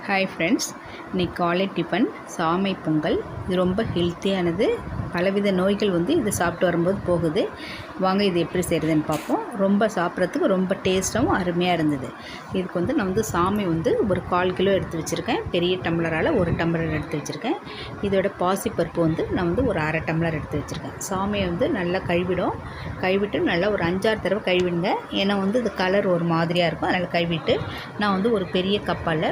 Hi friends, இன்றைக்கி காலை tiffin சாமை பொங்கல். இது ரொம்ப ஹெல்த்தியானது. பலவித நோய்கள் இது சாப்பிட்டு வரும்போது போகுது. வாங்க இது எப்படி செய்கிறதுன்னு பார்ப்போம். ரொம்ப சாப்பிட்றதுக்கு ரொம்ப டேஸ்ட்டாகவும் அருமையாக இருந்தது. இதுக்கு நான் சாமை ஒரு 1/4 கிலோ எடுத்து வச்சுருக்கேன். பெரிய டம்ளரால் 1 டம்ளர் எடுத்து வச்சுருக்கேன். இதோட பாசிப்பருப்பு நான் ஒரு 1/2 டம்ளர் எடுத்து வச்சுருக்கேன். சாமையை நல்லா கழுவிட்டு நல்லா ஒரு 5-6 தடவை கழுவிடுங்க. ஏன்னா இது கலர் ஒரு மாதிரியாக இருக்கும். அதனால் கழுவிட்டு நான் ஒரு பெரிய கப்பால்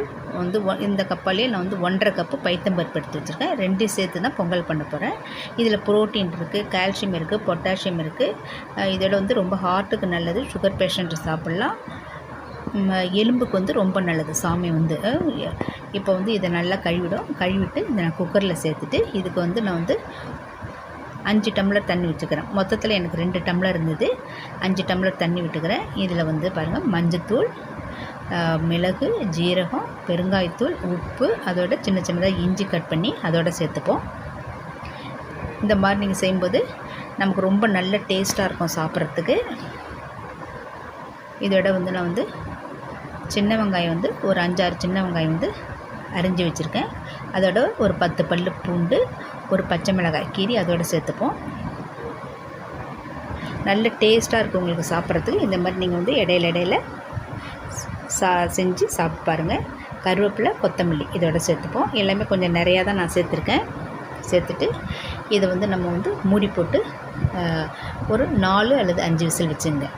இந்த கப்பாலே நான் 1.5 கப்பு பைத்தம்பருப்பு எடுத்து வச்சுருக்கேன். 2 சேர்த்து தான் பொங்கல் பண்ண போகிறேன். இதில் புரோட்டீன் இருக்குது, கால்சியம் இருக்குது, பொட்டாசியம் இருக்குது. இதோட ரொம்ப ஹார்ட்டுக்கு நல்லது. சுகர் பேஷண்ட்டு சாப்பிட்லாம். எலும்புக்கு ரொம்ப நல்லது சாமை இப்போ இதை நல்லா கழுவிட்டு இதை நான் குக்கரில் சேர்த்துட்டு இதுக்கு நான் 5 டம்ளர் தண்ணி வச்சுக்கிறேன். மொத்தத்தில் எனக்கு 2 டம்ளர் இருந்தது. 5 டம்ளர் தண்ணி விட்டுக்கிறேன். இதில் பாருங்கள், மஞ்சத்தூள், மிளகு, ஜீரகம், பெருங்காயத்தூள், உப்பு, அதோட சின்னதாக இஞ்சி கட் பண்ணி அதோட சேர்த்துப்போம். இந்த மாதிரி நீங்கள் செய்யும்போது நமக்கு ரொம்ப நல்ல டேஸ்ட்டாக இருக்கும் சாப்பிட்றதுக்கு. இதோட நான் சின்ன வெங்காயம் ஒரு 5-6 சின்ன வெங்காயம் அரிஞ்சு வச்சுருக்கேன். அதோட ஒரு 10 பல்லு பூண்டு, ஒரு பச்சை மிளகாய் கீரி அதோடு சேர்த்துப்போம். நல்ல டேஸ்ட்டாக இருக்கும் உங்களுக்கு சாப்பிட்றதுக்கு. இந்த மாதிரி நீங்கள் இடையில செஞ்சு சாப்பிட்டு பாருங்கள். கருவேப்பிலை, கொத்தமல்லி இதோட சேர்த்துப்போம். எல்லாமே கொஞ்சம் நிறையா தான் நான் சேர்த்துருக்கேன். சேர்த்துட்டு இதை நம்ம மூடி போட்டு ஒரு 4 அல்லது 5 விசில் வச்சுங்க.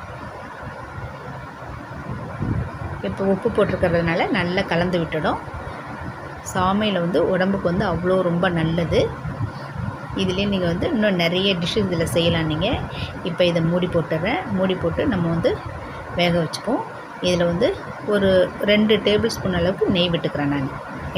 இப்போ உப்பு போட்டிருக்கிறதுனால நல்லா கலந்து விட்டுடும். சாமையில் உடம்புக்கு அவ்வளோ ரொம்ப நல்லது. இதுலேயே நீங்கள் இன்னும் நிறைய டிஷ்ஷு இதில் செய்யலாம். நீங்கள் இப்போ இதை மூடி போட்டுடுறேன். மூடி போட்டு நம்ம வேக வச்சுப்போம். இதில் ஒரு 2 டேபிள் ஸ்பூன் அளவுக்கு நெய் விட்டுக்கிறேன். நான்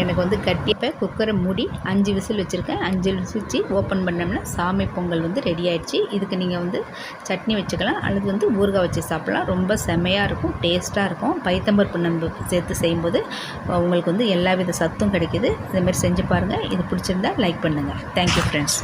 எனக்கு கட்டிப்போ குக்கரை மூடி 5 விசில் வச்சுருக்கேன். 5 விசில் வச்சு ஓப்பன் பண்ணோம்னா சாமை பொங்கல் ரெடி ஆகிடுச்சு. இதுக்கு நீங்கள் சட்னி வச்சுக்கலாம் அல்லது ஊறுகாய் வச்சு சாப்பிட்லாம். ரொம்ப செமையாக இருக்கும், டேஸ்ட்டாக இருக்கும். பைத்தம்பருப்பு நம்ம சேர்த்து செய்யும்போது உங்களுக்கு எல்லா வித சத்தும் கிடைக்கிது. இதுமாதிரி செஞ்சு பாருங்கள். இது பிடிச்சிருந்தா லைக் பண்ணுங்கள். Thank you friends.